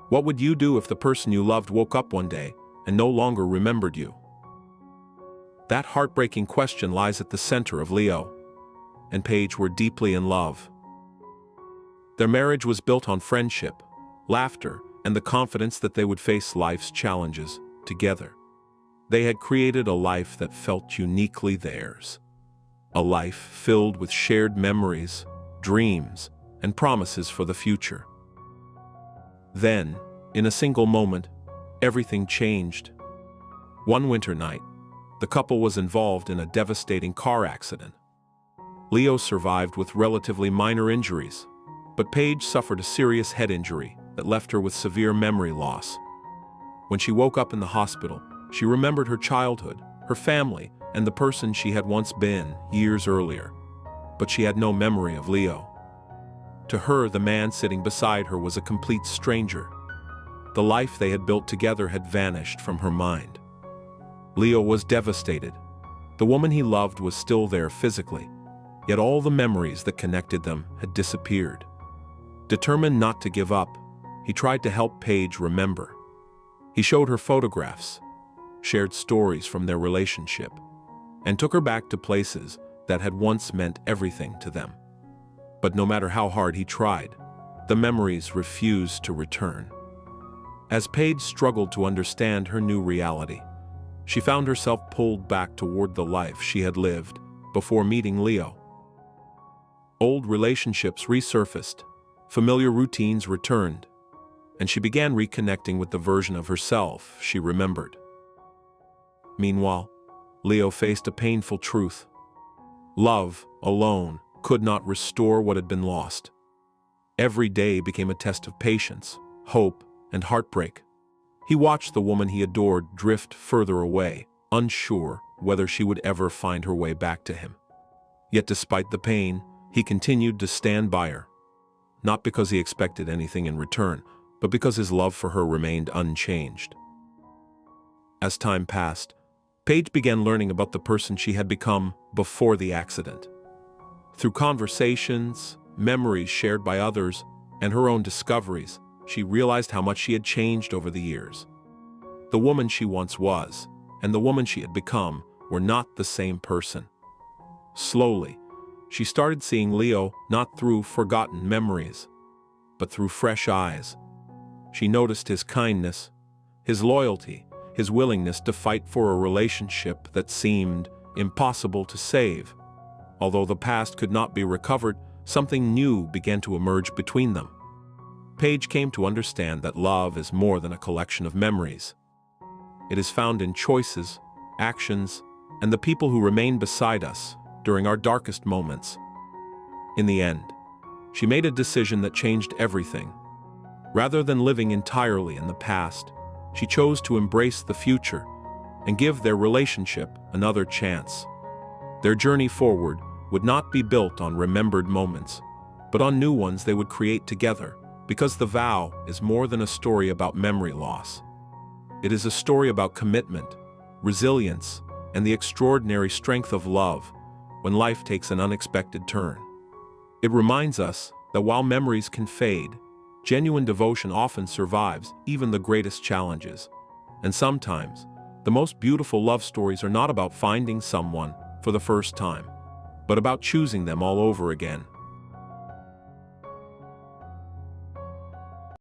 What would you do if the person you loved woke up one day and no longer remembered you? That heartbreaking question lies at the center of Leo and Paige were deeply in love. Their marriage was built on friendship, laughter, and the confidence that they would face life's challenges together. They had created a life that felt uniquely theirs. A life filled with shared memories, dreams, and promises for the future. Then, in a single moment, everything changed. One winter night, the couple was involved in a devastating car accident. Leo survived with relatively minor injuries, but Paige suffered a serious head injury that left her with severe memory loss. When she woke up in the hospital, she remembered her childhood, her family, and the person she had once been years earlier. But she had no memory of Leo. To her, the man sitting beside her was a complete stranger. The life they had built together had vanished from her mind. Leo was devastated. The woman he loved was still there physically, yet all the memories that connected them had disappeared. Determined not to give up, he tried to help Paige remember. He showed her photographs, shared stories from their relationship, and took her back to places that had once meant everything to them. But no matter how hard he tried, the memories refused to return. As Paige struggled to understand her new reality, she found herself pulled back toward the life she had lived before meeting Leo. Old relationships resurfaced, familiar routines returned, and she began reconnecting with the version of herself she remembered. Meanwhile, Leo faced a painful truth. Love, alone, could not restore what had been lost. Every day became a test of patience, hope, and heartbreak. He watched the woman he adored drift further away, unsure whether she would ever find her way back to him. Yet despite the pain, he continued to stand by her. Not because he expected anything in return, but because his love for her remained unchanged. As time passed, Paige began learning about the person she had become before the accident. Through conversations, memories shared by others, and her own discoveries, she realized how much she had changed over the years. The woman she once was, and the woman she had become, were not the same person. Slowly, she started seeing Leo not through forgotten memories, but through fresh eyes. She noticed his kindness, his loyalty, his willingness to fight for a relationship that seemed impossible to save. Although the past could not be recovered, something new began to emerge between them. Paige came to understand that love is more than a collection of memories. It is found in choices, actions, and the people who remain beside us during our darkest moments. In the end, she made a decision that changed everything. Rather than living entirely in the past, she chose to embrace the future and give their relationship another chance. Their journey forward would not be built on remembered moments, but on new ones they would create together, because the vow is more than a story about memory loss. It is a story about commitment, resilience, and the extraordinary strength of love when life takes an unexpected turn. It reminds us that while memories can fade, genuine devotion often survives even the greatest challenges. And sometimes, the most beautiful love stories are not about finding someone for the first time, but about choosing them all over again.